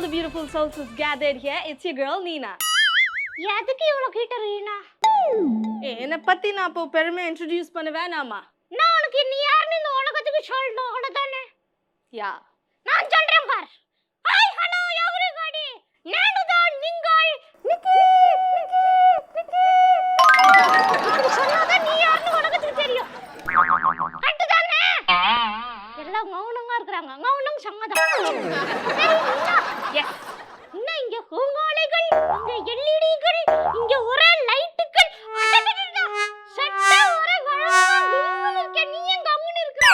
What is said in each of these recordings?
the beautiful souls is gathered here. It's your girl Neena. எதுக்கு இவ்வளவு கிட்ட ரீனா? என்ன பத்தி நான் இப்போ பெருமை இன்ட்ரோ듀ce பண்ண வேணாமா? நான் உனக்கு நீ யாருன்னு இந்த உலகத்துக்கு சொல்லணும் அவ்வளவுதானே? யா நான் சொல்றேன் பார். Hi hello everybody. நானுதான் நீங்கள் நிக்கி நிக்கி நிக்கி. இப்படி சொன்னாதான் நீ யாருன்னு உலகத்துக்கு தெரியும். கரெக்ட்டுதானே? எல்லாம் மௌனமா இருக்காங்க. மௌனம் சம்மதம். சரி நீனா. எஸ். என்ன இங்க பூங்காலைகள், இங்க எல்இடிகள், இங்க ஒரே லைட்டுகள். சட்ட ஒரே வழங்க நீ எங்க அம்முன்னு இருக்கற?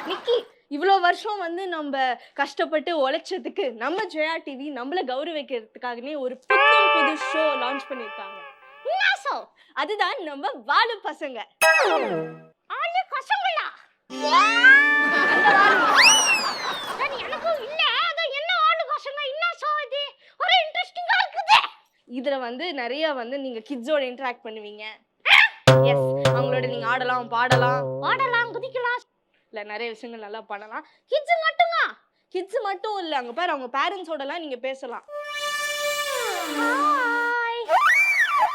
நிக்கி இவ்வளோ வருஷம் வந்து நம்ம கஷ்டப்பட்டு உழைச்சதுக்கு நம்ம ஜெயா டிவி நம்மள கௌரவிக்கிறதுக்காகவே ஒரு புது ஷோ லான்ச் பண்ணிருக்காங்க. என்ன ஷோ? அதுதான் நம்ம வாலு பசங்க. ஆளு பசங்களா? அந்த வாலு. சரி எனக்கு இல்ல. அது என்ன ஆளு பசங்க? என்ன ஷோ இது? ஒரு இன்ட்ரஸ்டிங்கா இருக்குது. இதுல வந்து நிறைய வந்து நீங்க கிட்ஸோட இன்டராக்ட் பண்ணுவீங்க. எஸ் அவங்களோட நீங்க ஆடலாம் பாடலாம் குதிக்கலாம். இல்ல நிறைய விஷயங்கள் நல்லா பண்ணலாம். கிட்ஸ் மட்டுமா? கிட்ஸ் மட்டும் இல்ல, அங்க பாரு அவங்க பேரண்ட்ஸோடலாம் நீங்க பேசலாம். ஹாய்.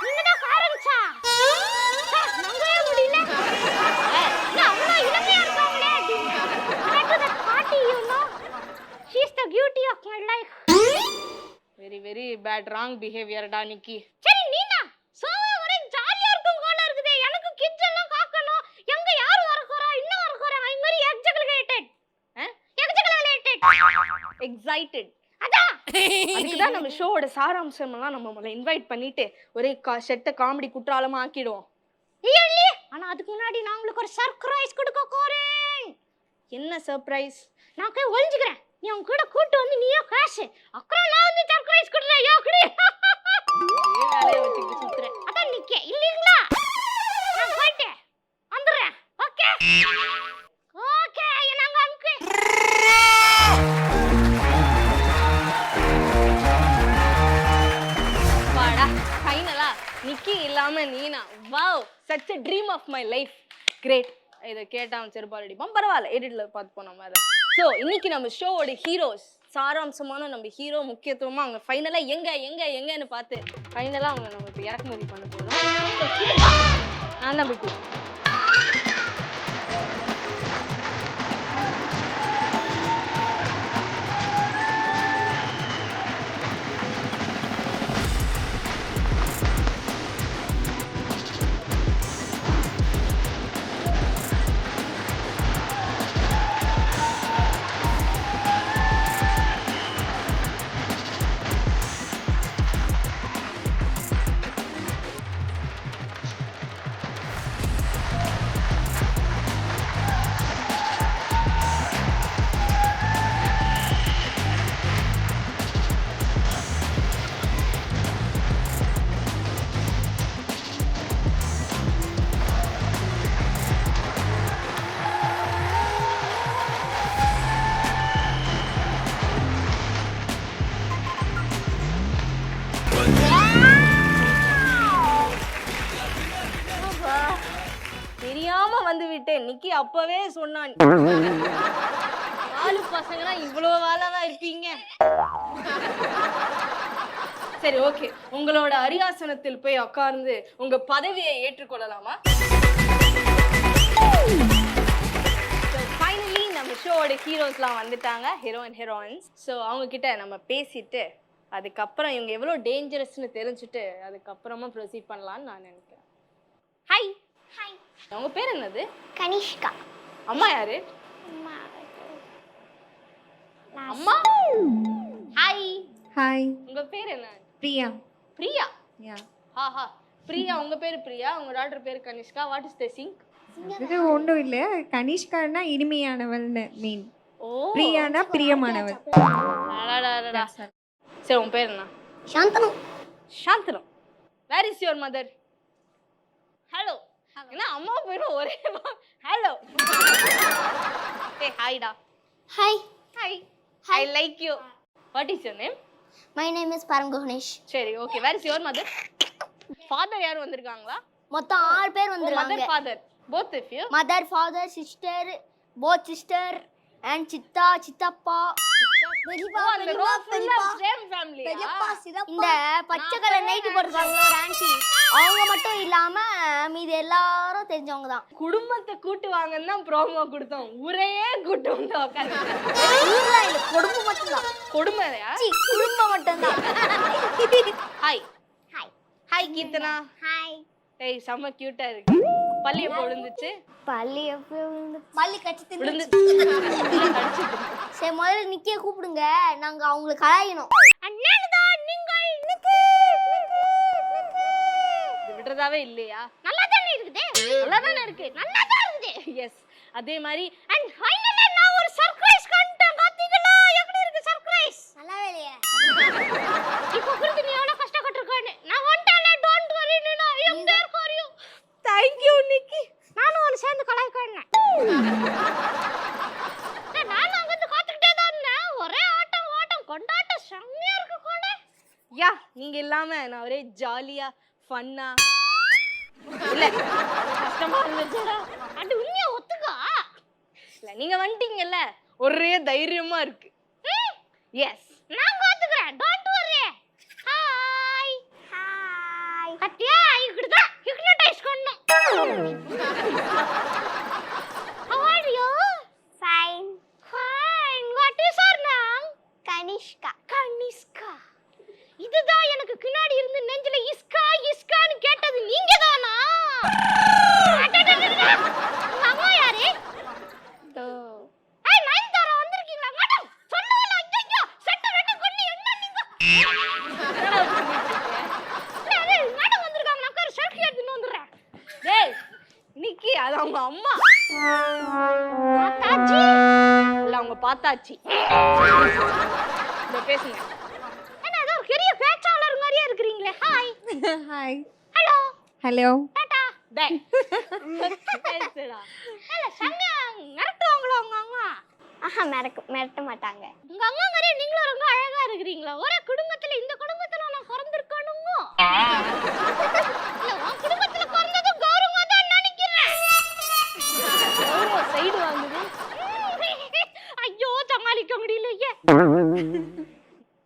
நீங்கடா பேரண்ட்ஸா? நம்பவே முடியல. நான் அவ்வளவு இளமையா இருக்காங்களே. After that party, you know, she is the beauty of my life. Very very bad wrong பிஹேவியர்டா நிக்கி. சரி நீனா சோவா ஒரே ஜாலியா இருக்கும் போல இருக்குது. எனக்கு கிட்ஸ் எல்லாம் காக்கணும். எங்க யார் வரக்கறா? இன்னும் வரக்கறா? ஐ மாதிரி எக்ஸைட்டட். எக்ஸைட்டட். அதான் அதுக்கு தான் நம்ம ஷோவோட சாராம்சம் எல்லாம் நம்ம முதல்ல இன்வைட் பண்ணிட்டு ஒரே செட்ட காமெடி குற்றாலமா ஆக்கிடுவோம். ரியலி? ஆனா அதுக்கு முன்னாடி நான் உங்களுக்கு ஒரு சர்ப்ரைஸ் கொடுக்க போறேன். என்ன சர்ப்ரைஸ்? நான் போய் ஒளிஞ்சுக்கிறேன். நீ அவங்க கூட கூட்டு வந்து நீயே காசு. அப்புறம் நான் வந்து சர்ப்ரைஸ் கொடுறேன். யோக்கடி. வேலைய வச்சிட்டு சுத்துறேன். அதான் நிக்கே இல்லீங்களா? நான் போயிட்டு வந்துறேன். ஓகே ஓகே என்னங்க அம்க்கு. வாடா ஃபைனலா நிக்கி இல்லாம நீனா. Wow such a dream of my life. great. இத கேட்டா செருப்பால் அடிப்பான். பரவாயில்ல எடிட்ல பார்த்துப்போம் நம்ம அதை. ஸோ இன்னைக்கு நம்ம ஷோவோட ஹீரோஸ் சாராம்சமான நம்ம ஹீரோ முக்கியத்துவமா அவங்க ஃபைனலா எங்கன்னு பார்த்து ஃபைனலா அவங்க நம்ம இப்போ இறக்குமதி பண்ண போறோம். நான் தான் பிட்டு. தெரியாம வந்து விட்டேன். நிக்கி அப்பவே சொன்னான் ஆளு பசங்களா இவ்வளவு வேலைதான் இருப்பீங்க. சரி ஓகே, உங்களோட அரியாசனத்தில் போய் உட்கார்ந்து உங்க பதவியை ஏற்றுக்கொள்ளலாமா? ஃபைனலி நம்ம ஷோவோட ஹீரோஸ்லாம் வந்துட்டாங்க, ஹீரோயின்ஸ். ஸோ அவங்க கிட்ட நம்ம பேசிட்டு அதுக்கப்புறம் இவங்க எவ்வளோ டேஞ்சரஸ்ன்னு தெரிஞ்சுட்டு அதுக்கப்புறமா ப்ரொசீட் பண்ணலான்னு நான் நினைக்கிறேன். Hi hi. உங்க பேர் என்னது? கனிஷ்கா. அம்மா யாரு? அம்மா. ஹாய். ஹாய். உங்க பேர் என்ன? பிரியா. பிரியா. யா. ஹா பிரியா. உங்க பேர் பிரியா, உங்க டாக்டர் பேர் Kanishka. What is the thing? இது ஒன்றும் இல்லை. கனிஷ்கானா இனிமையானவள்னு மீன். ஓ. பிரியானா பிரியமானவள். அடடடடா. சரி உன் பேர் என்ன? Shantanu. Shantanu. Where is your mother? Hello. என்ன அம்மா பேரும் ஒரே ஹலோ. ஏ ஹாய்டா. Hi. Hi. I like you. What is your name? My name is Paramgunesh. சரி okay. Where is your mother? Father யார் வந்திருக்காங்களா? மொத்தம் 6 பேர் மதர் வந்திருக்காங்க. Father both of you? Mother father sister both sister and சித்தா சித்தப்பா பெரியப்பா அந்த row full of same family இந்த பச்சை கலர் நைட்டி போட்டுருக்காங்க ஒரு ஆன்ட்டி, அவங்க மட்டும் இல்லாம மீதி எல்லாரும் தெரிஞ்சவங்க தான். குடும்பத்தை கூட்டு வாங்கன்னு தான் ப்ரோமோ கொடுத்தோம், ஊரையே கூட்டு வந்து உட்காந்து. ஊர்லாம் இல்ல, குடும்பம் மட்டும்தான். கொடுமையா? குடும்பம் மட்டும்தான். Hi hi hi Keerthana. Hi. ஏய் செம்ம கியூட்டா இருக்கு. பல்லி எப்போ விழுந்துச்சு? பள்ளி எப்போ பள்ளி கடிச்சு விழுந்துச்சு. சரி முதல்ல நிக்கிய கூப்பிடுங்க, நாங்க அவங்களுக்கு கலாயணும். விடுறதாவே இல்லையா? நல்லா தானே இருக்குது, நல்லா தானே இருக்கு. நல்லா தான் இருக்குது. எஸ், அதே மாதிரி அண்ட் ஃபைனலி நான் ஒரு சர்ப்ரைஸ் கண்டேன். பாத்தீங்களா எப்படி இருக்கு சர்ப்ரைஸ்? நல்லாவே இல்லையே. இப்போ புரியுது நீ எவ்வளவு கஷ்டப்பட்டிருக்கேன்னு. நான் வந்துட்டேன்ல, டோன்ட் வரி, நான் I am there for you. Thank you Nikki. நானும் ஒரு சேர்ந்து கலாய்க்கறேன். நானும் அங்க வந்து காத்துக்கிட்டே தான் இருந்தேன். ஒரே ஆட்டம் ஆட்டம் கொண்டாட்டம் செம்மையா இருக்கு கூட. யா, நீங்க இல்லாம நான் ஒரே ஜாலியா ஃபன்னா இல்ல கஷ்டமா இருந்துச்சுடா. அது உண்மையா ஒத்துக்கா? இல்ல நீங்க வந்துட்டீங்கல்ல, ஒரே தைரியமா இருக்கு. எஸ், நான் பாத்துக்கறேன், டோன்ட் வரி. Hi hi. கட்டியா இக்குடா ஹிப்னோடைஸ் பண்ணனும். How are you? Fine. Fine. What is your name? Kanishka. Kanishka. இதுதான் எனக்கு பின்னாடி இருந்து நெஞ்சில இஸ்கா இஸ்கான்னு கேட்டது நீங்க தானா? அம்மா யாரு? ஏய் நயன்தாரா வந்திருக்கீங்களா மேடம்? சொல்லுங்க ஐயோ செட்ட ரெட்ட கொல்லி என்ன நீங்க? டேய் மேடம் வந்திருக்காங்க, நான் ஒரு செல்ஃபி எடுத்துட்டு வந்துறேன். டேய் நிக்கி, அது அவங்க அம்மா. தாச்சி இல்ல அவங்க பாத்தாச்சி. இந்த பேசுங்க. என்ன ஏதோ ஒரு பெரிய பேச்சாளர் மாதிரியே இருக்கீங்களே. Hi. Hi. Hello. Hello. Tata. டேய் பேசுடா. இல்ல சங்க மிரட்டுவாங்களோ உங்க அம்மா? மிரட்ட மாட்டாங்க. உங்க அம்மா மாதிரியே நீங்களும் ரொம்ப அழகா இருக்கீங்களா? ஒரே குடும்பத்துல இந்த குடும்பத்துல நான் பிறந்திருக்கணுமோ? இல்ல உன் குடும்பத்துல பிறந்தது கௌரவமா தான் நினைக்கிறேன். சைடு வாங்குது. ஐயோ சமாளிக்க முடியலையே.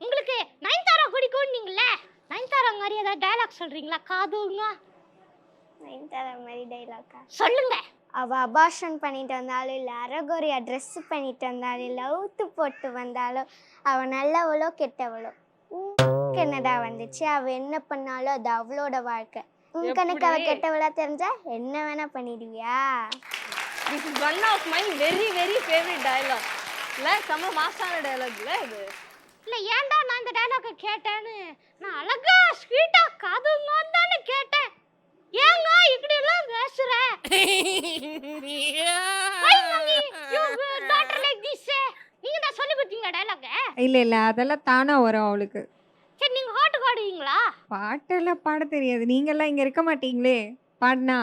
உங்களுக்கு நயன்தாரா பிடிக்கும் நீங்களே, நயன்தாரா மாதிரி ஏதாவது டயலாக் சொல்றீங்களா? காதுங்க நயன்தாரா மாதிரி டயலாக்கா சொல்லுங்க. அவ அபாஷன் பண்ணிட்டு வந்தாலும் இல்லை அரகோரியா ட்ரெஸ் பண்ணிட்டு வந்தாலும் இல்லை அவுத்து போட்டு வந்தாலும் அவ நல்லவளோ கெட்டவளோ என்னடா வந்துச்சு. அவ என்ன பண்ணாலும் அது அவளோட வாழ்க்கை. உன் கணக்கு அவ கெட்டவளா தெரிஞ்சா என்ன வேணா பண்ணிடுவியா? This is one of my very favorite dialogue. இல்ல செம்ம மாசான dialogue இல்ல இது. இல்ல ஏன்டா நான் இந்த டயலாக கேட்டேன்னு நான் அழகா ஸ்வீட்டா காதுங்க தானே கேட்டேன். ஏங்க இப்படி எல்லாம் பேசுற? நீங்க தான் சொல்லி கொடுத்தீங்க டயலாக? இல்ல அதெல்லாம் தானா வரும் அவளுக்கு. சரி நீங்க ஹாட் பாடுவீங்களா? பாட்டெல்லாம் பாட தெரியாது. நீங்கெல்லாம் இங்க இருக்க மாட்டீங்களே பாடினா.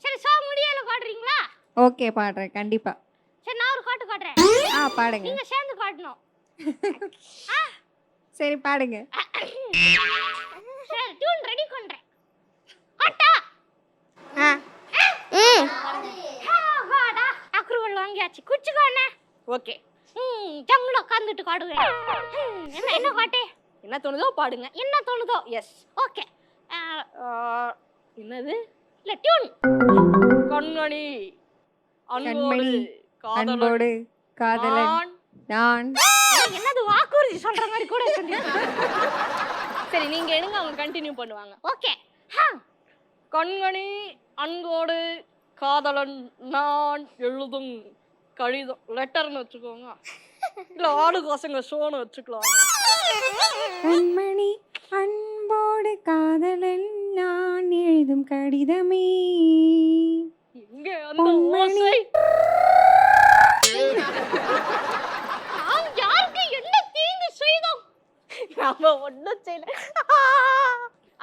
சரி சோ முடியல பாடுறீங்களா? ஓகே பாடுறேன் கண்டிப்பா. சரி நான் ஒரு பாட்டு பாடுறேன், பாடுங்க. நீங்க சேர்ந்து பாடணும். சரி பாடுங்க. சரி டியூன் ரெடி பண்றேன். ஹாட்டா வாடா அக்ரூவல் வாங்கியாச்சு, குச்சிக்கோண்ணே. ஓகே, ஜங்குல உட்காந்துட்டு பாடுவேன். என்ன பாட்டு? என்ன தோணுதோ பாடுங்க. என்ன தோணுதோ. எஸ். ஓகே. என்னது? இல்ல டியூன். கண்மணி கண்மணி அன்போடு காதலன் நான். என்னது வாக்குறுதி சொல்ற மாதிரி கூட சொல்லி. சரி நீங்க எடுங்க, அவங்க கண்டினியூ பண்ணுவாங்க. ஓகே. கண்மணி அன்போடு காதலன் நான் எழுதும் கடிதம் லெட்டர்னு வச்சுக்கோங்க, இல்ல ஆளு பசங்க ஷோன்னு வச்சுக்கலாம். கண்மணி அன்போடு காதலன் நான் எழுதும் கடிதமே இங்க அந்த ஓசை. நாம் யாருக்கு என்ன தீங்கு செய்தோம்? நாம ஒண்ணும் செய்யல.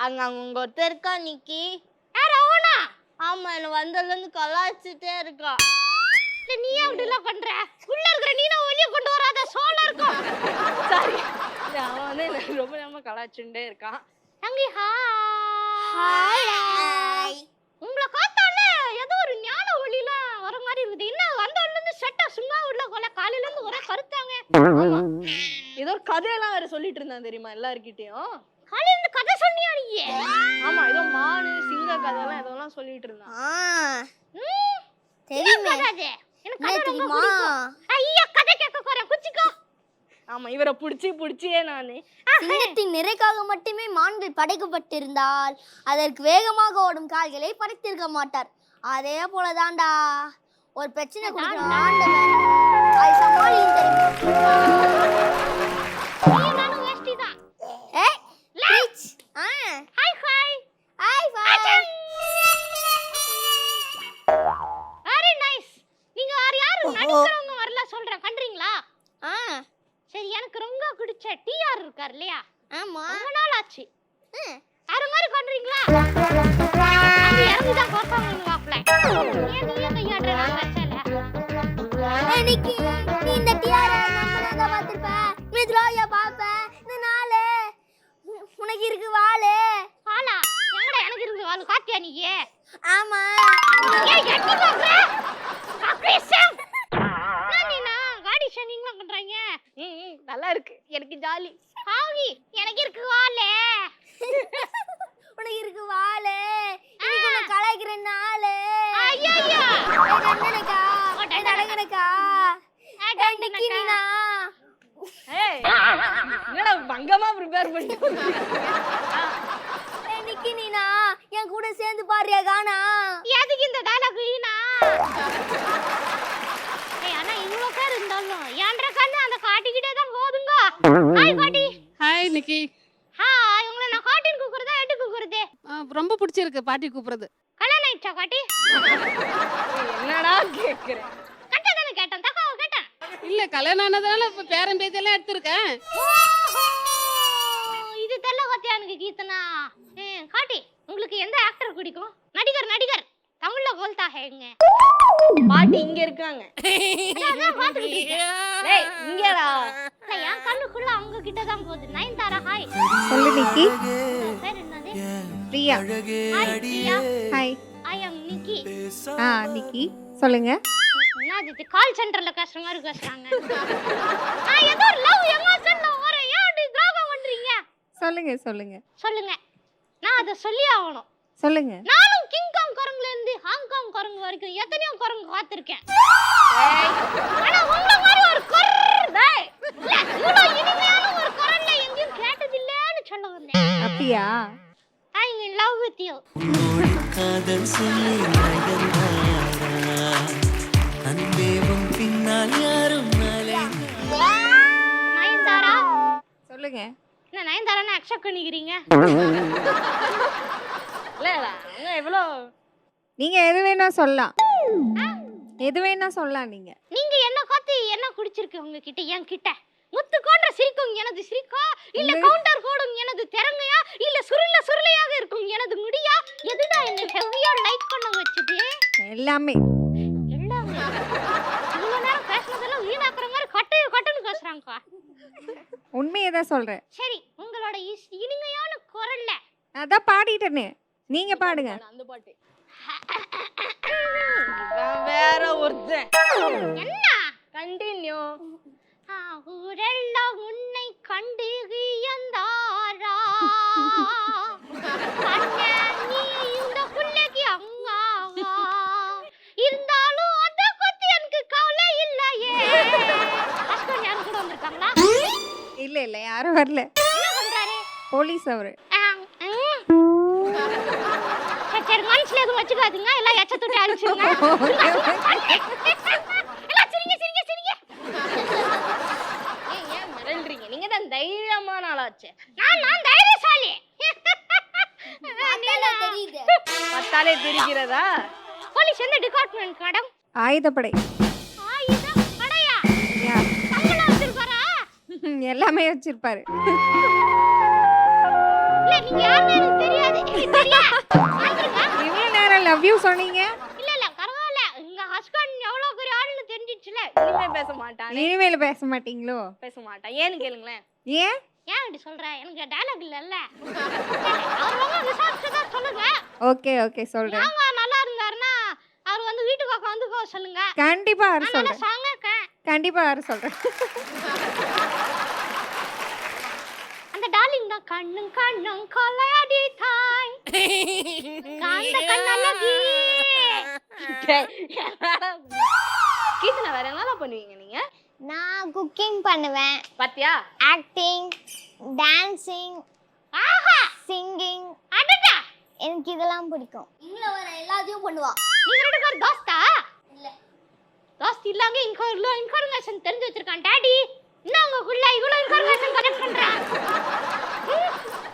அங்க அவங்க ஒருத்தர் இருக்கா நிக்கி. யார் அவனா? ஆமா, என்ன வந்ததுல இருந்து கலாய்ச்சிட்டே இருக்கா. நீ அப்படி எல்லாம் பண்ற? உள்ள இருக்கிற நீனா வெளிய கொண்டு வராத, சோளா இருக்கும். சாரி, அவன் வந்து என்ன ரொம்ப நேரமா கலாய்ச்சுட்டே இருக்கான். தங்கி ஹாய். உங்களை பார்த்தாலே ஏதோ ஒரு ஞான ஒளிலாம் வர மாதிரி இருக்குது. என்ன வந்த உடனே செட்டா சும்மா உள்ள கொலை காலையில இருந்து ஆமா. ஏதோ ஒரு கதையெல்லாம் வேற சொல்லிட்டு இருந்தான் தெரியுமா எல்லார்கிட்டயும். காலையில இருந்து கதை சொன்னியா நீ? ஆமா, ஏதோ மானு சிங்க கதையெல்லாம் ஏதோலாம் சொல்லிட்டு இருந்தான். தெரியுமே. எனக்கு கதை ரொம்ப பிடிக்கும். ஐயா கதை கேட்க போறேன் குச்சிக்கோ. ஆமா, இவரை புடிச்சியே நானு. சிங்கத்தின் நிறைக்காக மட்டுமே மான்கள் படைக்கப்பட்டிருந்தால் அதற்கு வேகமாக ஓடும் கால்களை படைத்திருக்க மாட்டார். அதே போலதான்டா ஒரு பிரச்சனை கொடுக்குற ஆண்டவன் அதை சமாளியும் தெரியுமா? நானும் வேஷ்டி தான். ஏய் lights hi hi. Hi hi. Very nice. நீங்க யாரு நடிக்கிறவங்க வரல சொல்றேன் கண்டறீங்களா? சரி, எனக்கு ரொம்ப பிடிச்ச டிஆர் இருக்கார் இல்லையா? ஆமா. ரொம்ப நாள் ஆச்சு. யாரு மாதிரி பண்றீங்களா? அது இறங்கி தான் பார்ப்பாங்க வாப்ல. ஏன் கையாடுற நான் வச்சல. இன்னைக்கு நீ இந்த டிஆர் நம்ம தான் பாத்துப்ப. மித்ராயா பாப்ப. இந்த நாளே உனக்கு இருக்கு வாளே. வாளா? எங்கடா எனக்கு இருக்கு வாளு காட்டியா நீ? ஆமா. ஏய் எட்டி பாக்குற? அக்ரேஷன். நானினா காடி ஷனிங்லாம் பண்றாங்க. நல்லா இருக்கு, எனக்கு ஜாலி. ஆவி எனக்கு இருக்கு வாளே. உனக்கு இருக்கு வாளே. இன்னைக்கு உன்னை கலாய்க்கிற நாளே. ஐயா டண்டனக்கா டண்டனக்கா டண்டனினா. ஏய், என்னடா பங்கமா ப்ரிப்பேர் பண்ணிட்டு நிக்கினா என் கூட சேர்ந்து பாருயா கானா. எதுக்கு இந்த டயலாக் வீணா? ஏய் அண்ணா இவ்ளோ பேர் இருந்தாலும் ஏன்ற கண்ணு அந்த காட்டிக்கிட்டே தான் போதுங்க. ஹாய் காட்டி. ஹாய் நிக்கி. ஹாய், உங்களை நான் காட்டின் கூக்குறதா எட்டு கூக்குறதே? ரொம்ப பிடிச்சிருக்கு பாட்டி கூப்பிடுறது. கல்யாணம் ஆயிடுச்சா காட்டி? என்னடா கேக்குற? கட்டதானே கேட்டேன், தக்காவை கேட்டேன். இல்ல கல்யாணம் ஆனதால இப்ப பேரன் பேத்தியெல்லாம் எடுத்திருக்கேன். இது தெல்ல கத்தியா எனக்கு கீர்த்தனா. காட்டி, உங்களுக்கு எந்த ஆக்டர் பிடிக்கும்? நடிகர் தமிழ்ல போல்தா ஹேங்க. பாட்டி இங்க இருக்காங்க. அதான் பாத்துக்கிட்டு இருக்கேன். டேய் இங்கடா. என் கண்ணுக்குள்ள அவங்க கிட்ட தான் போகுது. நயன்தாரா ஹாய். சொல்லு நிக்கி. பேர் என்னது? பிரியா. ஹாய் பிரியா. ஹாய். ஐ அம் நிக்கி. நிக்கி சொல்லுங்க. என்னது கால் சென்டர்ல பேசுற மாதிரி பேசுறாங்க. நான் ஏதோ லவ் எமோஷன்ல வரேன். ஏன் இப்படி துரோகம் பண்றீங்க? சொல்லுங்க. சொல்லுங்க. நான் அத சொல்லி ஆகணும். சொல்லுங்க. நானும் கிங்காங் குரங்குல இருந்து ஹாங்காங் குரங்கு வரைக்கும் எத்தனையோ குரங்கு பார்த்திருக்கேன். ஆனா உங்கள மாதிரி ஒரு டேய் இல்ல இவ்வளவு இனிமையான ஒரு குரல்ல எங்கேயும் கேட்டதில்லைன்னு சொல்ல வந்தேன். அப்படியா? ஐ am in love with you. காதல் சொல்லி நயன்தாரா அன்பேவும் பின்னால் யாரும் நயன்தாரா சொல்லுங்க. என்ன நயன்தாரான்னு அக்செப்ட் பண்ணிக்கிறீங்க? இல்ல அங்க எவ்வளோ நீங்க எது வேணா சொல்லலாம். எது வேணா சொல்லலாம் நீங்க. நீங்க என்ன காத்து என்ன குடிச்சிருக்கு உங்ககிட்ட என்கிட்ட? முத்து கோன்ற சிரிக்கும் எனது சிரிக்கா, இல்ல கவுண்டர் போடும் எனது திறமையா, இல்ல சுருளையாக இருக்கும் எனது முடியா? எதுடா என்ன ஹெவியா லைக் பண்ண வச்சது? எல்லாமே. எல்லாமே. இவ்வளவு நேரம் பேசுனதெல்லாம் வீணாக்குற மாதிரி கட்டுன்னு பேசுறாங்கக்கா. உண்மையை தான் சொல்றேன். சரி, உங்களோட இனிமையான குரல்ல அதான் பாடிட்டேனே. நீங்க பாடுங்க. அந்த பாட்டு. இவன் வேற ஒருத்தன். என்ன? கண்டினியூ. ஊரெல்லாம் உன்னை கண்டு வியந்தாரா? கண்ணே, நீ இந்த புள்ளைக்கு அம்மாவா? இருந்தாலும் அத பத்தி எனக்கு கவலை இல்லையே. ஹஸ்பண்ட் யாரும் கூட வந்திருக்காங்களா? இல்ல யாரும் வரல. என்ன பண்றாரு? போலீஸ் அவரு. சரி மனசுல எதுவும் வச்சுக்காதீங்க, எல்லாம் எச்ச தொட்டு அடிச்சுங்க. எல்லாம் சிரிங்க. ஏன் மிரள்றீங்க? நீங்க தான் தைரியமான ஆளாச்சே. நான் தைரியசாலி. தெரியுது. பத்தாலே தெரிகிறதா? போலீஸ் எந்த டிபார்ட்மெண்ட் மேடம்? ஆயுதப்படை. ஆயுத படையா? யா. சம்பளம் வச்சிருக்காரா? எல்லாமே வச்சிருப்பாரு. இல்ல நீங்க யாருன்னு எனக்கு தெரியாது. சரியா? இவ்வளவு நேரம் லவ் யூ சொன்னீங்க. இல்ல பரவாயில்ல. உங்க ஹஸ்பண்ட் எவ்வளவு பெரிய ஆளுன்னு தெரிஞ்சிச்சுல. இனிமே பேச மாட்டான். இனிமேல் பேச மாட்டீங்களோ? பேச மாட்டான். ஏன்னு கேளுங்களேன். ஏன்? ஏன் இப்படி சொல்ற? எனக்கு டயலாக் இல்லல்ல. அவர் வந்து விசாரிச்சதா சொல்லுங்க. ஓகே சொல்றேன். அவங்க நல்லா இருந்தாருன்னா அவர் வந்து வீட்டுக்கு வந்து சொல்லுங்க. கண்டிப்பா வர நான் நல்லா சொல்றேன். சாங்க கண்டிப்பா வர சொல்றேன். டார்லிங் தான் கண்ணும் கண்ணும் கொலையாடி தாய் காந்த கண்ணழகி. கீர்த்தனா வேற என்னலாம் பண்ணுவீங்க நீங்க? நான் குக்கிங் பண்ணுவேன், பாத்தியா? ஆக்டிங், டான்சிங், ஆஹா சிங்கிங். அடடா எனக்கு இதெல்லாம் பிடிக்கும். இங்க வர எல்லாத்தையும் பண்ணுவா. நீங்க ரெண்டு பேரும் தோஸ்தா? இல்ல. தோஸ்த் இல்லாங்க இன்ஃபர்மேஷன் தெரிஞ்சு வச்சிருக்கான் டாடி. என்ன உங்களுக்குள்ள இவ்வளவு இன்ஃபர்மேஷன் கலெக்ட் பண்றான்?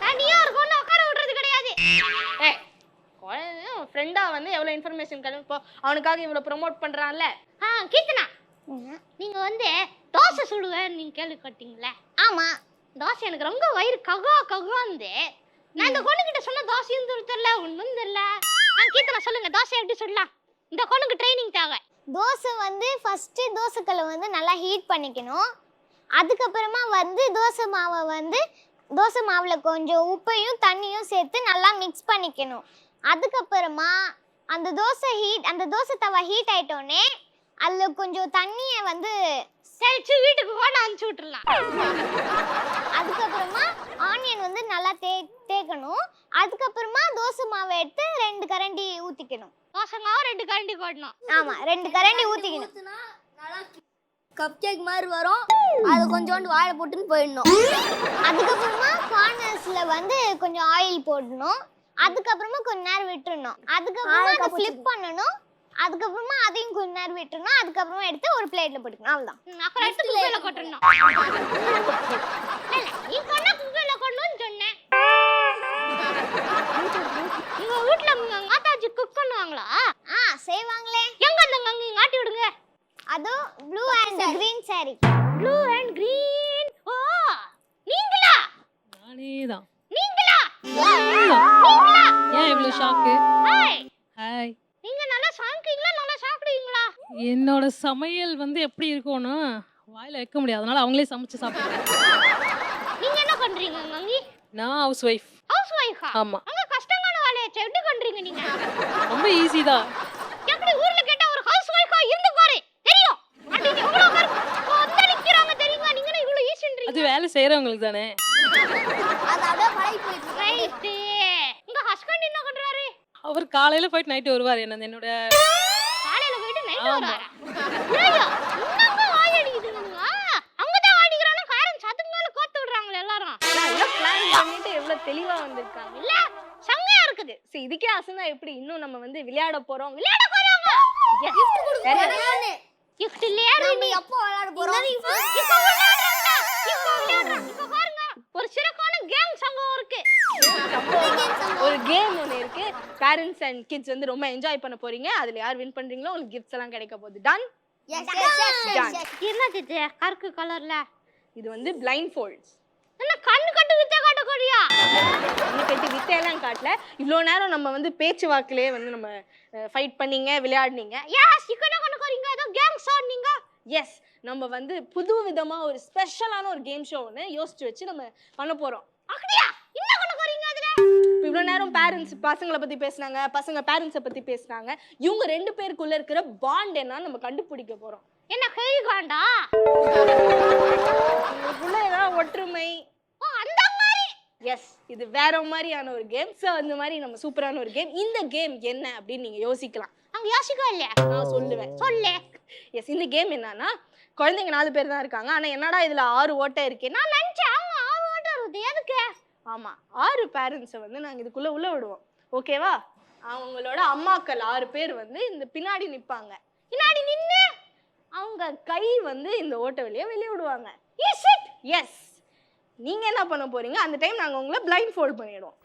தனியா இருக்கும்னு உட்கார விடுறது கிடையாது. ஏய் ஃப்ரெண்டா வந்து எவ்வளவு இன்ஃபர்மேஷன் கலந்து அவனுக்காக இவ்வளவு ப்ரோமோட் பண்றான்ல. கீர்த்தனா, நீங்க வந்து தோசை சுடுவேன் நீங்க கேள்விப்பட்டீங்களே? ஆமா. தோசை எனக்கு ரொம்ப வயிறு ககாந்து நான் இந்த பொண்ணுகிட்ட சொன்ன தோசையும் தெரியல ஒன்றும் தெரியல. கீர்த்தனா சொல்லுங்க, தோசை எப்படி சுடலாம்? இந்த பொண்ணுக்கு ட்ரைனிங் தேவை. தோசை வந்து ஃபர்ஸ்ட் தோசைக்கல்லை வந்து நல்லா ஹீட் பண்ணிக்கணும். அதுக்கப்புறமா வந்து தோசை மாவுல கொஞ்சம் உப்பையும் தண்ணியும் சேர்த்து நல்லா மிக்ஸ் பண்ணிக்கணும். அதுக்கப்புறமா அந்த தோசை தவா ஹீட் ஆயிட்டோடனே அதில் கொஞ்சம் தண்ணியை வந்து செழிச்சு வீட்டுக்கு கூட அனுப்பிச்சி விட்டுடலாம். அதுக்கப்புறமா ஆனியன் வந்து நல்லா தேக்கணும். அதுக்கப்புறமா தோசை மாவை எடுத்து 2 கரண்டி ஊற்றிக்கணும். தோசை மாவு 2 கரண்டி போடணும். ஆமாம், 2 கரண்டி ஊற்றிக்கணும். கப் கேக் மாதிரி வரும். அது கொஞ்சோண்டு வாயில போட்டுன்னு போயிடணும். அதுக்கப்புறமா கார்னர்ஸ்ல வந்து கொஞ்சம் ஆயில் போடணும். அதுக்கப்புறமா கொஞ்ச நேரம் விட்டுறணும். அதுக்கப்புறமா அதை ஃபிளிப் பண்ணணும். அதுக்கப்புறமா அதையும் கொஞ்ச நேரம் விட்டுறணும். அதுக்கப்புறமா எடுத்து ஒரு பிளேட்ல போட்டுக்கணும். அவ்வளவுதான். அப்புறம் எடுத்து குக்கர்ல கொட்டணும். இல்ல நீ சொன்னா குக்கர்ல கொட்டணும்னு சொன்னேன். உங்க வீட்ல மாதாஜி குக் பண்ணுவாங்களா? செய்வாங்களே. எங்க அந்த அங்க காட்டி விடுங்க. அது blue and green saree. Blue and green. Oh நீங்களா? நானேதான். நீங்களா? நீங்களா? ஏன் இவ்வளவு ஷாக்கு? ஹாய். ஹாய். நீங்க நல்லா சமைப்பீங்களா? நல்லா சாப்பிடுவீங்களா? என்னோட சமையல் வந்து எப்படி இருக்கும்னா வாயில வைக்க முடியாது, அதனால அவங்களே சமைச்சு சாப்பிடுறாங்க. நீங்க என்ன பண்றீங்க மங்கி? நான் ஹவுஸ் ஒய்ஃப். ஹவுஸ் ஒய்ஃபா? ஆமா. அங்க கஷ்டமான வேலையை எப்படி பண்றீங்க நீங்க? ரொம்ப ஈஸி தான். எப்படி ஊர்ல கேட்டா ஒரு ஹவுஸ் ஒய்ஃபா இருந்து பாரு தெரியும். அப்படின்னு எவ்வளவு பேர் கொந்தளிக்கிறாங்க தெரியுமா? நீங்க என்ன இவ்வளவு ஈஸின்றீங்க? அது வேலை செய்யறவங்களுக்கு தானே. அது அப்படியே பழகி போயிட்டு ரைட். உங்க ஹஸ்பண்ட் என்ன பண்றாரு? அவர் காலையில போயிட்டு நைட்டு வருவார். என்னோட காலையில போயிட்டு நைட் வராரா? ஏய்யா இன்னங்க வாயடிக்குதுங்க. அவங்க தான் வாடிக்குறாங்க. காரன் சத்துக்கு மேல கோத்து விடுறாங்க எல்லாரும். எல்லாம் பிளான் பண்ணிட்டு எவ்வளவு தெளிவா வந்திருக்காங்க. இல்ல செம்மையா இருக்குது. சரி இதுக்கே அசந்தா எப்படி இன்னும் நம்ம வந்து விளையாட போறோம். விளையாட போறாங்க. கிஃப்ட் இல்லையா? நம்ம எப்போ விளையாட போறோம்? இப்போ விளையாடுறாங்க. இப்போ பாருங்க ஒரு சிறப்பான கேம் சம்பவம் இருக்கு. ஒரு கேம் ஒன்று இருக்கு. பேரண்ட்ஸ் அண்ட் கிட்ஸ் வந்து ரொம்ப என்ஜாய் பண்ண போறீங்க. அதுல யார் வின் பண்றீங்களோ உங்களுக்கு கிஃப்ட்ஸ் எல்லாம் கிடைக்க போகுது. டன். என்னது இது கருக்கு கலர்ல? இது வந்து பிளைண்ட் ஃபோல்ட்ஸ். என்ன கண்ணு கட்டு வித்த காட்ட கோடியா? கண்ணு கட்டி வித்தையெல்லாம் காட்டல. இவ்வளோ நேரம் நம்ம வந்து பேச்சு வாக்கிலே வந்து நம்ம ஃபைட் பண்ணீங்க, விளையாடுனீங்க. எஸ் இக்கன கண்ணு கோரிங்க ஏதோ கேம் சொன்னீங்க. எஸ் நம்ம வந்து புது விதமா ஒரு ஸ்பெஷலான ஒரு கேம் ஷோ ஒன்று யோசிச்சு வச்சு நம்ம பண்ண போறோம். அப்படியா? என்ன கண்ணு கோரிங்க அதுல? இவ்வளோ நேரம் பேரண்ட்ஸ் பசங்களை பத்தி பேசினாங்க, பசங்க பேரண்ட்ஸை பத்தி பேசினாங்க. இவங்க 2 பேருக்குள்ள இருக்கிற பாண்ட் என்னன்னு நம்ம கண்டுபிடிக்க போறோம். என்ன கை காண்டா? உங்களுக்குள்ள ஏதாவது ஒற்றுமை. ஓ அந்த மாதிரி. எஸ் இது வேற மாதிரியான ஒரு கேம். ஸோ அந்த மாதிரி நம்ம சூப்பரான ஒரு கேம். இந்த கேம் என்ன அப்படின்னு நீங்க யோசிக்கலாம். அங்க யோசிக்கவே இல்லையா? நான் சொல்லுவேன். சொல்லு. எஸ் இந்த கேம் என்னன்னா குழந்தைங்க 4 பேர் தான் இருக்காங்க. ஆனா என்னடா இதுல 6 ஓட்டை இருக்கே. நான் நினைச்சேன் அவங்க 6 ஓட்ட வருது. எதுக்கு? ஆமா 6 பேரண்ட்ஸை வந்து நாங்க இதுக்குள்ள உள்ள விடுவோம். ஓகேவா? அவங்களோட அம்மாக்கள் 6 பேர் வந்து இந்த பின்னாடி நிப்பாங்க. பின்னாடி நின்னு அவங்க கை வந்து இந்த ஓட்டை வெளியே விடுவாங்க. Is it? எஸ் நீங்க என்ன பண்ண போறீங்க? அந்த டைம் நாங்க உங்களை பிளைண்ட் ஃபோல்ட் பண்ணிடுவோம்.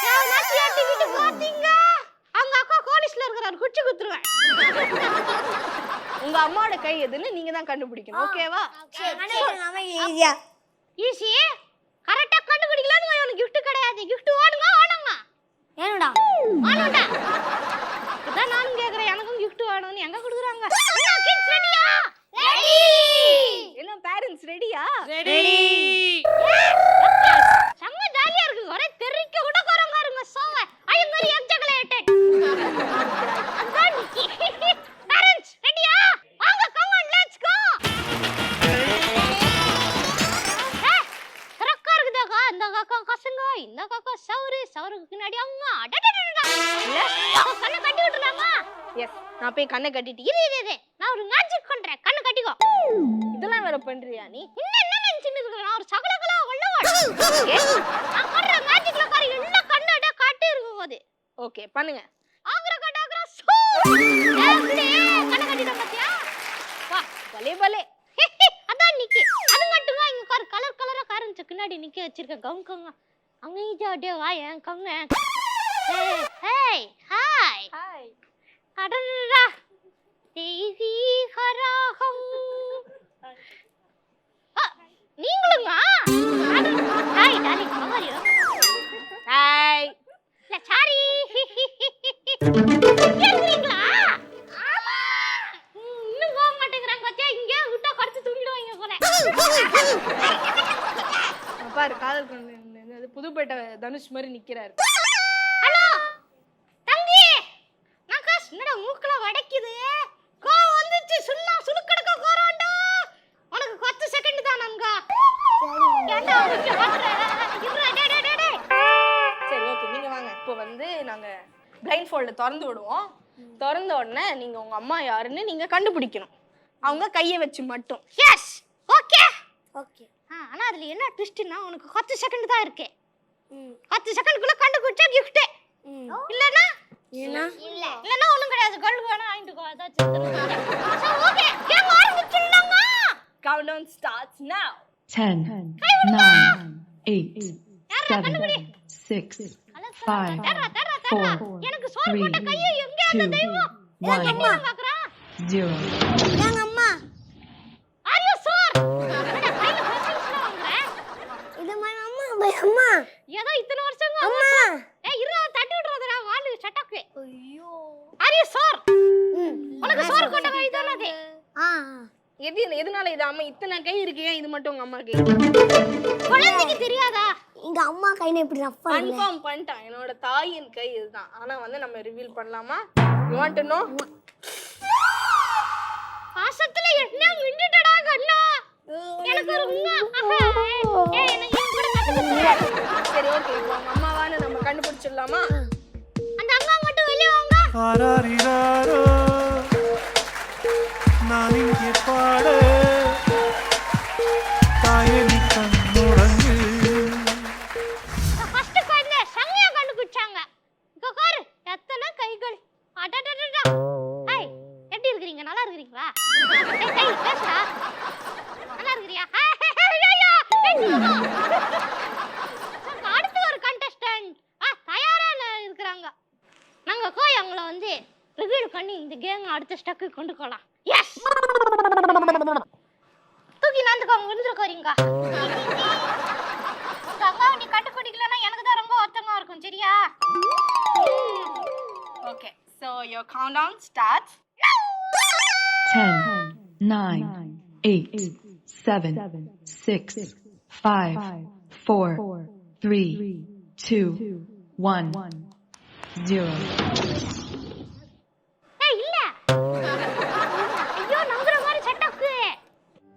யாராச்சும் ஏத்திக்கிட்டு பாத்தீங்க அவங்க அக்கா போலீஸ்ல இருக்கறாரு குச்சி குத்துருவேன். உங்க அம்மாவோட கை எதுன்னு நீங்க தான் கண்டுபிடிக்கணும். ஓகேவா? ஈஸியா ஈஸி. கரெக்ட்டா கண்டுபிடிக்கலன்னு உனக்கு gift கிடையாது. gift வாடுங்க வாடுங்க. ஏனுடா வாடுடா. இதான் நானும் கேக்குறேன். எனக்கும் gift வாடணும்னு எங்க குடுக்குறாங்க? என்ன கிட்ஸ் ரெடியா? ரெடி. என்ன பேரண்ட்ஸ் ரெடியா? ரெடி. செம்ம ஜாலியா இருக்கு. ஒரே தெறிக்க கூட போறாங்க பாருங்க சோங்க. ஐ அம் வெரி எக்ஸைட்டட். அதான் பேரண்ட்ஸ் ரெடியா? வாங்க கம் ஆன் லெட்ஸ் கோ. கரெக்ட்டா இருக்குதாக்கா. கங்கா இல்ல கண்ணை கட்டி விட்டுலாமா? எஸ், நான் போய் கண்ணை கட்டிட்டு இரு நான் ஒரு மேஜிக் பண்றேன், கண்ணை கட்டிக்கோ. இதெல்லாம் வேற பண்றியா நீ? இன்னும் என்ன நினைச்சிட்டு இருக்க? நான் ஒரு சகலகலா வல்லவன். நான் பண்ற மேஜிக்ல காரி எல்லாம் கண்ணட காட்டி இருக்கும் போது. ஓகே பண்ணுங்க. ஆக்ரா கடாக்ரா சோ ஏப்டி கண்ணை கட்டிட்ட பாத்தியா? வா பலே பலே. அதான் நிக்கி. அது மட்டும் இங்க கார் கலர் கலரா காரஞ்ச பின்னாடி நிக்க வச்சிருக்க கங்க. அங்க இஜாடே வா என் கங்க. Hey hi hi. அடடா தேவி ஹராகம். நீங்களுங்க? Hi darling, how are you? Hi. இல்ல சாரி. கேக்குறீங்களா? ஆமா. இன்னும் போக மாட்டேங்கறாங்க பாத்தியா? இங்க விட்டா கடிச்சு தூங்கிடுவாங்க போல. பாரு காதல் கொண்டு புதுப்பேட்டை தனுஷ் மாதிரி நிக்கிறாரு. ஹலோ தம்பி, நான் காசு என்னடா மூக்குல வடைக்குது? கோவம் வந்துச்சு, சுளுக்கடக்க கோராண்டா. உனக்கு 10 செகண்ட் தான் நங்க. ஏண்டா உனக்கு ஆட்ற? இருடா டேய். சரி ஓகே, நீங்க வாங்க. இப்போ வந்து நாங்க பிளைண்ட் ஃபோல்ட திறந்து விடுவோம். திறந்த உடனே நீங்க உங்க அம்மா யாருன்னு நீங்க கண்டுபிடிக்கணும். அவங்க கையை வச்சு மட்டும். S okay okay. ஆனா அதுல என்ன ட்விஸ்ட்னா உனக்கு 10 செகண்ட் தான் இருக்கு. 10 செகண்ட்க்குள்ள கண்டுபிடிச்சா gift. இல்லனா இல்லனா ஒண்ணும் கிடையாது. கல்லு வேணா ஆயிட்டுக்கோ. அதாச்சு. சோ ஓகே, கேம் ஆரம்பிச்சிடலாமா? Countdown starts now. 10, 9, 8, 7, 6, 5, 4, எனக்கு சோறு போட்ட கையை எங்க அந்த 2, தெய்வம்? 1, என்ன பாக்குறா? 0. எங்க அம்மா Are you sure? அட கையில பிரசன்ஸ்ல வாங்குற. இது my அம்மா ஏதோ இத்தனை வருஷங்க அம்மா. ஏய் இரு, தட்டி விட்டுறதுடா வாளு சட்டக்கு. ஐயோ. Are you sure? உனக்கு சோறு போட்ட கை தானே அது? எதனால இது அம்மா இத்தனை கை இருக்கு, ஏன் இது மட்டும் உங்க அம்மா கை? குழந்தைக்கு தெரியாதா? எங்க அம்மா கையில இப்படி ரஃப்பா கன்ஃபார்ம் பண்ணிட்டான், என்னோட தாயின் கை இதுதான். ஆனா வந்து நம்ம ரிவீல் பண்ணலாமா? You want to know? பாசத்துல என்ன மின்னிட்டடா கண்ணா. எனக்கு ஒரு உம்மா. ஏய் எனக்கு இவன் கூட கத்துக்கிட்டு. சரி ஓகே, இப்போ உங்க அம்மாவான்னு நம்ம கண்டுபிடிச்சிடலாமா? அந்த அம்மா மட்டும் வெளிய வாங்க. ஆராரிராரோ நான் இங்கே பாட தாயே நீ கண்ணுறங்கு. ஃபர்ஸ்ட் குழந்தை சங்கையா கண்டுபிடிச்சாங்க. இங்க பாரு எத்தனை கைகள். அடடடடா. ஹாய் எப்படி இருக்கீங்க? நல்லா இருக்கீங்களா? ஏய் கை பேசுடா. நல்லா இருக்கறியா? ஐயோ. அடுத்து ஒரு கண்டஸ்டன்ட் தயாரா இருக்கிறாங்க. நாங்க போய் அவங்கள வந்து ரிவீல் பண்ணி இந்த கேம் அடுத்த ஸ்டெக்கு கொண்டு போலாம். எஸ். தூக்கி நாந்துக்கோங்க, விழுந்துருக்கறீங்க. உங்க அக்காவை நீ கண்டுபிடிக்கலன்னா எனக்கு தான் ரொம்ப வருத்தமா இருக்கும், சரியா? Okay, so your countdown starts 10, 9, 8, 7, 6, 5, 4, 3, 2, 1, 0. ஏய் இல்ல. ஐயோ நங்குற மாதிரி சட்டக்கு.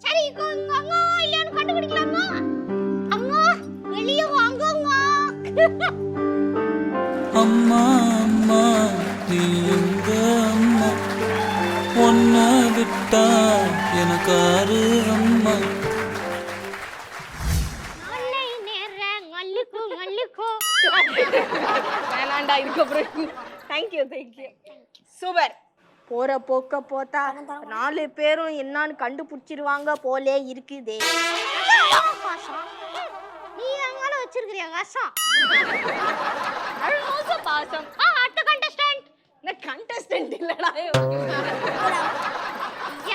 சரி உங்க அம்மா இல்லையான்னு கண்டுபிடிக்கலாமா? அம்மா வெளிய வாங்கங்க. அம்மா அம்மா நீ எங்க அம்மா, ஒன்ன விட்டா எனக்காரு அம்மா. நல்லை நேர மல்லிக்கு. வேணாண்டா இதுக்கப்புறம். Thank you super. போற போக்க போத்தா 4 பேரும் என்னன்னு கண்டுபிடிச்சிருவாங்க போலே இருக்குதே. பாசம். நீ எங்கால வச்சிருக்கிறியா காசம்? அழுமோச பாசம். அடுத்த கண்டஸ்டன்ட். இந்த கண்டஸ்டன்ட் இல்லடா.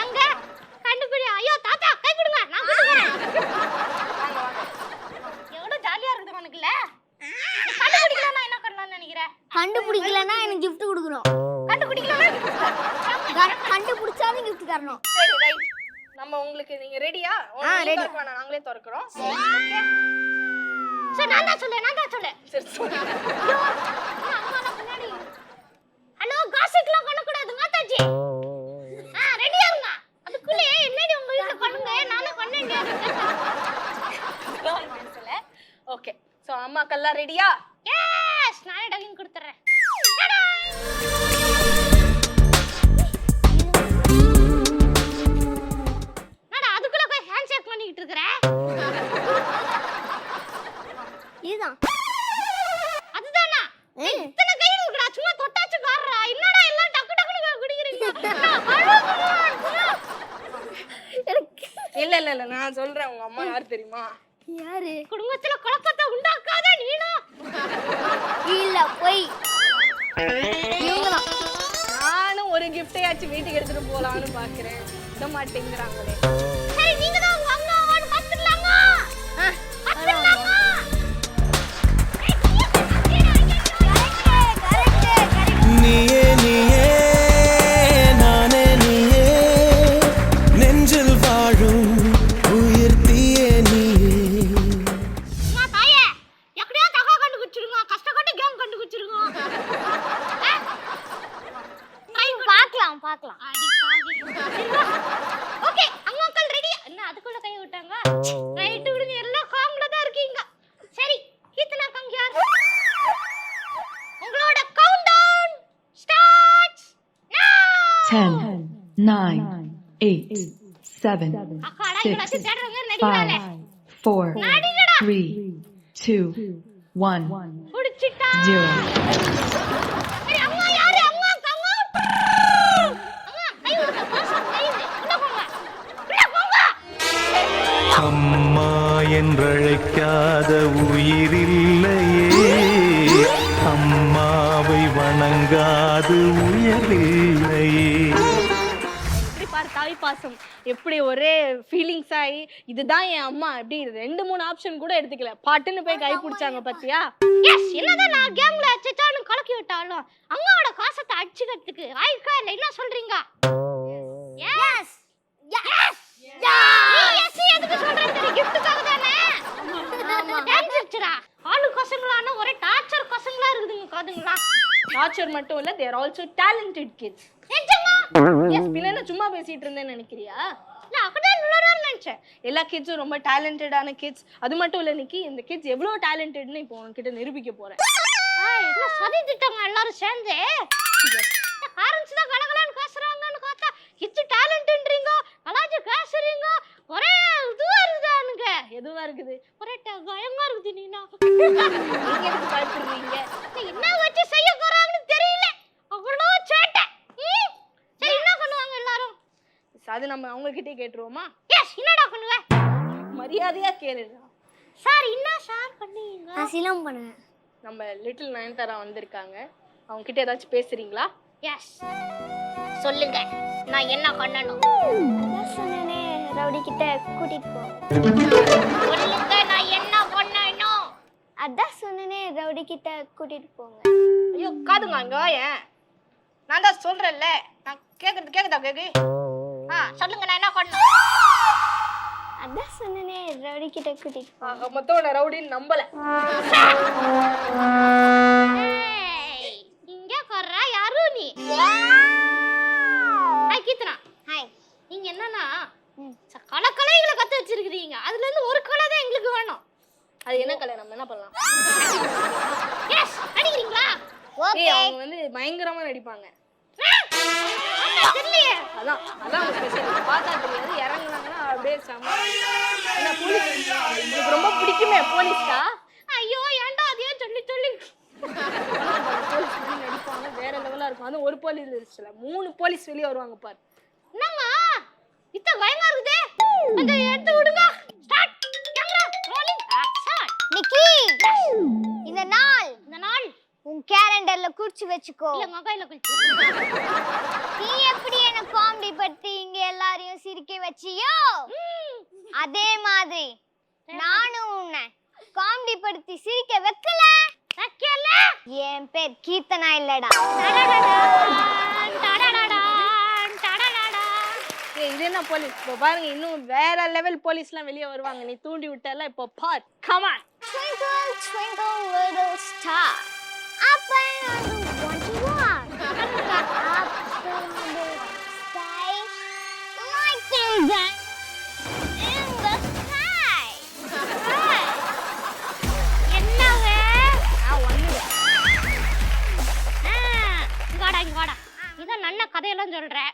எங்க கண்டுபிடி. ஐயோ தாத்தா கை கொடுங்க, நான் கொடுக்கிறேன். எவ்வளவு ஜாலியா இருக்குது உனக்குல. கண்டுபிடிக்கலன்னா என்ன பண்ணலாம்னு நினைக்கிறேன்? கண்டுபிடிக்கலனா எனக்கு gift கொடுக்கணும். கண்டுபிடிக்கலன்னா கண்டுபிடிச்சாலும் gift தரணும். சரி ரைட். நம்ம உங்களுக்கு நீங்க ரெடியா? ரெடி. நாங்களே திறக்கிறோம். சரி நான் தான் சொல்றேன். சரி சொல்லு. அம்மா நான் பின்னாடி. ஹலோ காசிக்லாம் பண்ண கூடாது மாதாஜி. ரெடியா இருங்க. அதுக்குள்ளே என்னடி உங்க வீட்ல பண்ணுங்க, நானும் பண்ணேன்டி. ஓகே, சோ அம்மாக்கெல்லாம் ரெடியா? எஸ் நான் ரெடி. இல்ல நான் சொல்றேன். உங்க அம்மா யார் தெரியுமா? யாரு? குடும்பத்துல குழப்பத்தை உண்டாக்காத நீனும். இல்ல போய் இவங்கதான். நானும் ஒரு கிஃப்டையாச்சும் வீட்டுக்கு எடுத்துட்டு போலான்னு பாக்குறேன். விட மாட்டேங்கிறாங்களே. சரி நீங்க தான் உங்க அம்மாவான்னு பாத்துடலாங்க. நீயே நீயே நானே நீயே நெஞ்சில் வாழும் உயிர் தீயே நீயே. அம்மா தாயே, எப்படியோ தகா கண்டுபிடிச்சிருங்க. கஷ்டப்பட்டு கேம் கண்டுபிடிச்சிருங்க. பார்க்கலாம். அடி பாவி. ஓகே, அம்மாக்கள் ரெடி. என்ன அதுக்குள்ள கை விட்டாங்க? ரைட் விடுங்க, எல்லாம் காம்ல தான் இருக்கீங்க. சரி, கீர்த்தனா கங்க யார்? உங்களோட கவுண்ட் டவுன் ஸ்டார்ட்ஸ் நவ. 10, 9, 8, 7, அக்கா அடைக்கலாச்சு 6, தேடுறவங்க நடிக்கறானே. 5, 4, 3, 2, 1, புடிச்சிட்டா. 0. சரி, அம்மா யாரு? அம்மா கங்க. அம்மா கை விடுங்க. பாசம் கையில. உள்ள போங்க. உள்ள போங்க. அம்மா என்றழைக்காத உயிரில்லையே, அம்மாவை வணங்காது உயரில்லையே. இப்படி பாரு தாய் பாசம் எப்படி ஒரே ஃபீலிங்ஸ் ஆகி இதுதான் என் அம்மா அப்படி 2-3 ஆப்ஷன் கூட எடுத்துக்கல. பாட்டுன்னு போய் கை பிடிச்சாங்க பாத்தியா? எஸ், என்னதான் நான் கேம்ல அடிச்சானு கலக்கி விட்டாலும் அம்மாவோட காசத்தை அடிச்சுக்கிறதுக்கு ஆயிக்கா இல்ல என்ன சொல்றீங்க? எஸ் எஸ் எஸ் எதுக்கு சொல்றேன் தெரியும்? கிஃப்ட்டுக்காக தானே. தெரிஞ்சிருச்சுடா. ஆளு பசங்களான ஒரே டார்ச்சர் பசங்களா இருக்குதுங்க காதுங்களா. டார்ச்சர் மட்டும் இல்ல, they are also talented kids. நிஜமா? எஸ், பின்ன என்ன சும்மா பேசிட்டு இருந்தேன்னு நினைக்கிறியா? நான் அப்படிதான் நுழறான்னு நினைச்சேன். எல்லா கிட்ஸும் ரொம்ப டேலண்டடான கிட்ஸ். அது மட்டும் இல்ல நிக்கி, இந்த கிட்ஸ் எவ்வளவு டேலண்டட்னு இப்போ உன்கிட்ட நிரூபிக்க போறேன். என்ன சதி திட்டங்க எல்லாரும் சேர்ந்து ஆரம்பிச்சு தான் கலகலன்னு பேசுறாங்கன்னு பார்த்தா கிட்ஸ் டேலண்ட்ன்றீங்க, அலாஜி பேசுறீங்க. ஒரே இதுவா இருக்குதானுங்க. எதுவா இருக்குது? ஒரே பயமா இருக்குது. நீங்க நீங்க எதுக்கு பயப்படுறீங்க? என்ன வச்சு செய்ய போறாங்கன்னு தெரியல. அவ்வளோ சேட்டை. சரி, என்ன பண்ணுவாங்க எல்லாரும்? அது நம்ம அவங்க கிட்டே கேட்டுருவோமா? எஸ், என்னடா பண்ணுவ? மரியாதையா கேளுடா. சார் என்ன சார் பண்ணுவீங்க? நான் சிலம் பண்ணுவேன். நம்ம லிட்டில் நயன்தாரா வந்திருக்காங்க. அவங்க கிட்ட ஏதாச்சும் பேசுறீங்களா? எஸ், சொல்லுங்க. நான் என்ன பண்ணணும்? சொன்னேனே ரவுடி கிட்ட கூட்டிட்டு போ. சொல்லுங்க, நான் என்ன பண்ணணும்? அதான் சொன்னேனே ரவுடி கிட்ட கூட்டிட்டு போங்க. ஐயோ காதுங்க அங்க ஏன்? நான் தான் சொல்றேன்ல. நான் கேக்குதா கேக்கு? சொல்லுங்க, நான் என்ன பண்ணணும்? அதான் சொன்னேனே ரவுடி கிட்ட கூட்டிட்டு போ. மொத்தம் நான் ரவுடின்னு நம்பல. ஏய், இங்க வர்றா யாரு நீ? ஹாய் கீர்த்தனா. ஹாய். நீங்க என்னன்னா கலைகளை கத்து வச்சிருக்கீங்க. அதுல இருந்து ஒரு கலை தான் எங்களுக்கு வேணும். அது என்ன கலை? நம்ம என்ன பண்ணலாம்? எஸ், அடிக்கிறீங்களா? ஏய், அவங்க வந்து பயங்கரமா நடிப்பாங்க. தெரியலையே. அதான் அவங்க ஸ்பெஷல். பார்த்தா தெரியாது, இறங்குனாங்கன்னா அப்படியே செம்ம. என்ன போலீஸ் உங்களுக்கு ரொம்ப பிடிக்குமே போலீஸ்க்கா? ஐயோ ஏன்டா அதையே சொல்லி சொல்லி. போலீஸ் மாதிரி நடிப்பாங்க, வேற லெவலா இருக்கும். அது ஒரு போலீஸ் இல்ல, 3 போலீஸ் வெளியே வருவாங்க பாரு. என்னங்க இத்த பயமா இருக்குதே. அந்த எடுத்து விடுங்க. Start. Camera rolling action. Nikki, இந்த நாள் உன் கேலண்டர்ல குறிச்சு வச்சுக்கோ. இல்ல மொபைல்ல குளிச்சு. நீ எப்படி என்ன காமெடி பத்தி இங்க எல்லாரையும் சிரிக்க வச்சியோ, அதே மாதிரி நானும் உன்னை காமெடி படுத்தி சிரிக்க வைக்கல. என் பேர் கீர்த்தனா இல்லடா. ஏய், இது என்ன போலீஸ்? இப்போ பாருங்க, இன்னும் வேற லெவல் போலீஸ்லாம் வெளியே வருவாங்க. நீ தூண்டி விட்டல, இப்போ பார். Come on. Twinkle twinkle little star, up and on the one to one, up in the sky, like the sun in the sky. என்னவே? ஒண்ணு இங்க வாடா. இதான் நல்ல கதையெல்லாம் சொல்றேன்.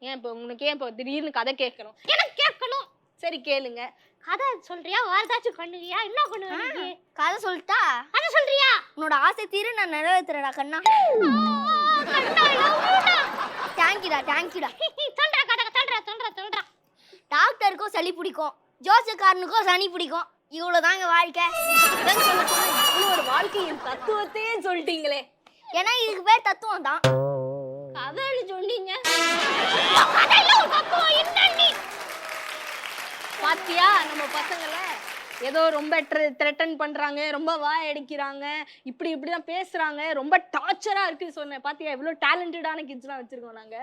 ஏன் இப்போ உனக்கு ஏன் இப்போ திடீர்னு கதை கேட்கணும்? எனக்கு கேட்கணும். சரி கேளுங்க. கதை சொல்றியா? வேற ஏதாச்சும் பண்ணுவியா? என்ன பண்ணுவ? கதை சொல்லிட்டா? கதை சொல்றியா? உன்னோட ஆசை தீர நான் நிறைவேத்துறடா கண்ணா. கண்ணா, தேங்க்யூடா. சொல்றா கதை சொல்றா. டா டாக்டருக்கும் சளி பிடிக்கும், ஜோசியக்காரனுக்கும் சனி பிடிக்கும். இவ்வளவுதாங்க வாழ்க்கை. அதான் சொல்ல போனா இவ்வளவு ஒரு வாழ்க்கையின் தத்துவத்தையே சொல்லிட்டீங்களே. ஏன்னா இதுக்கு பேர் தத்துவம் தான். கதைன்னு சொன்னீங்க. பாத்தியா நம்ம பசங்கள ஏதோ ரொம்ப த்ரெட்டன் பண்றாங்க, ரொம்ப வாய் அடிக்கிறாங்க, இப்படிதான் பேசுறாங்க, ரொம்ப டார்ச்சரா இருக்கு சொன்னேன். பாத்தியா எவ்வளவு டேலண்டடான கிட்ஸ்லாம் வச்சிருக்கோம் நாங்க.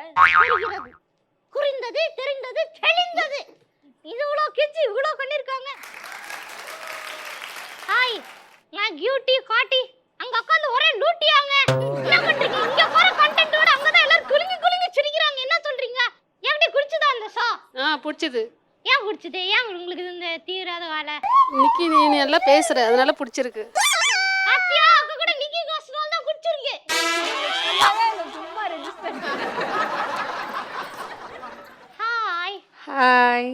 குறிந்தது, தெரிந்தது, தெளிந்தது. இது இவ்வளோ கிட்ஸ் இவ்வளோ பண்ணிருக்காங்க. ஹாய், நான் கியூட்டி காட்டி அங்க உட்கார்ந்து ஒரே லூட்டியாங்க. என்ன பண்றீங்க? இங்க போற கண்டென்ட்டோட அங்க தான் எல்லாரும் குலுங்கி குலுங்கி சிரிக்கிறாங்க. என்ன சொல்றீங்க? எப்படி குடிச்சதா அந்த ஷோ? பிடிச்சது. ஏன் குடிச்சது? ஏன் உங்களுக்கு இந்த தீராத வேலை? நிக்கி நீ எல்லாம் பேசுற, அதனால பிடிச்சிருக்கு. பாத்தியா, அங்க கூட நிக்கி காசுனால தான் குடிச்சிருக்கு. சும்மா ரெஜிஸ்டர். ஹாய். ஹாய்.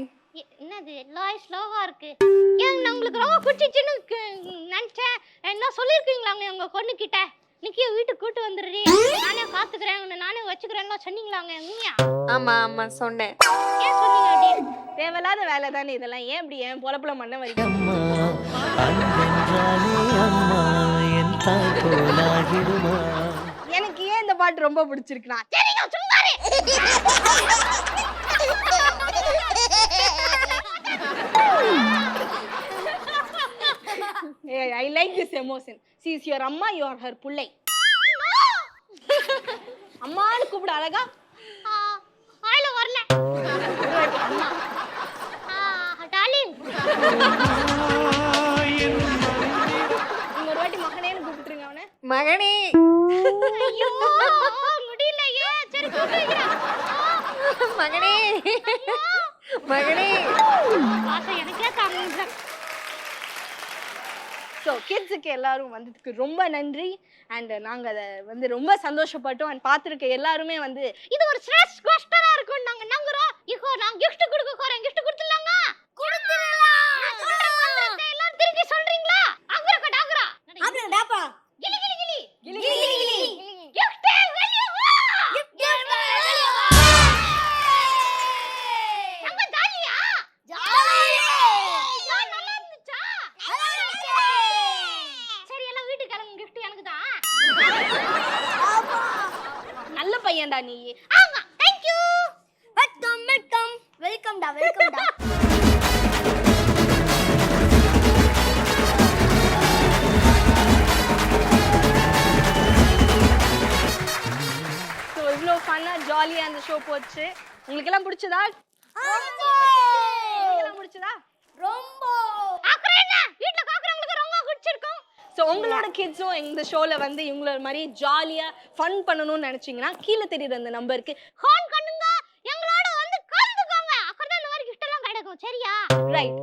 என்னது எல்லாம் ஸ்லோவா இருக்கு? ஏன் நான் உங்களுக்கு ரொம்ப பிடிச்சிச்சுன்னு நினைச்சேன். என்ன சொல்லிருக்கீங்களாங்க உங்க பொண்ணுகிட்ட? நிக்கிய வீட்டுக்கு கூட்டு வந்துடுறீ, நானே காத்துக்கிறேன், உன்னை நானே வச்சுக்கிறேன்னு சொன்னீங்களாங்க? உண்மையா? ஆமா சொன்னேன். ஏன் சொன்னீங்க அப்படி? தேவையில்லாத வேலை தானே இதெல்லாம். ஏன் இப்படி ஏன் பொலப்புல மண்ண வரைக்கும்? அம்மா அன்பென்றாலே அம்மா என் தாய் போலாகிடுமா. எனக்கு ஏன் இந்த பாட்டு ரொம்ப பிடிச்சிருக்குன்னா, சரிங்க சும்மா I like this emotion. She is your amma, you are her புள்ளை. அம்மான்னு கூப்பிட அழகா. ஆயில வரல. அம்மா. டார்லிங். நீங்க ஒரு வாட்டி மகனேன்னு கூப்பிட்டுருங்க அவனை. மகனே. ஐயோ முடியலையே. சரி கூப்பிட்டு வைக்கிறேன். மகனே. மகனே. பாசம் எனக்கே தாங்க. ஸோ கிட்ஸுக்கு எல்லாரும் வந்ததுக்கு ரொம்ப நன்றி. அண்ட் நாங்கள் அதை வந்து ரொம்ப சந்தோஷப்பட்டோம். அண்ட் பார்த்துருக்க எல்லாருமே வந்து இது ஒரு ஸ்ட்ரெஸ் கோஸ்டரா இருக்கும். நாங்க நங்குறோம். இப்போ நான் கிஃப்ட் கொடுக்க போறேன். கிஃப்ட் கொடுத்துடலாங்க. எல்லாரும் திருப்பி சொல்றீங்களா? ஆகுறா டாகுறா. ஆப்ல டாப்பா. கிளி கிளி கிளி. கிளி கிளி கிளி. கிஃப்ட் வெளிய வா. கிஃப்ட் வெளிய வா. நம்ம ஜாலியா? நல்லா இருந்துச்சா? சரி எல்லாம் வீட்டுக்கு கிளம்புங்க. கிஃப்ட் எனக்கு தான். நல்ல பையன்டா நீ. ஆமா. Thank you. வெல்கம்டா. ஸோ இவ்வளோ ஃபன்னாக ஜாலியாக அந்த ஷோ போச்சு. உங்களுக்கு எல்லாம் பிடிச்சதா? எல்லாம் பிடிச்சதா? ரொம்ப. அப்புறம் என்ன? வீட்ல காக்குறவங்களுக்கு ரொம்ப பிடிச்சிருக்கும். ஸோ உங்களோட கிட்ஸும் இந்த ஷோவில் வந்து இவங்கள மாதிரி ஜாலியாக ஃபன் பண்ணணும்னு நினச்சிங்கன்னா கீழே தெரியுற அந்த நம்பருக்கு ஃபோன் பண்ணுங்க. எங்களோட வந்து கலந்துக்கோங்க. அப்புறம் தான் இந்த மாதிரி கிஃப்ட் எல்லாம் கிடைக்கும். சரியா? ரைட்.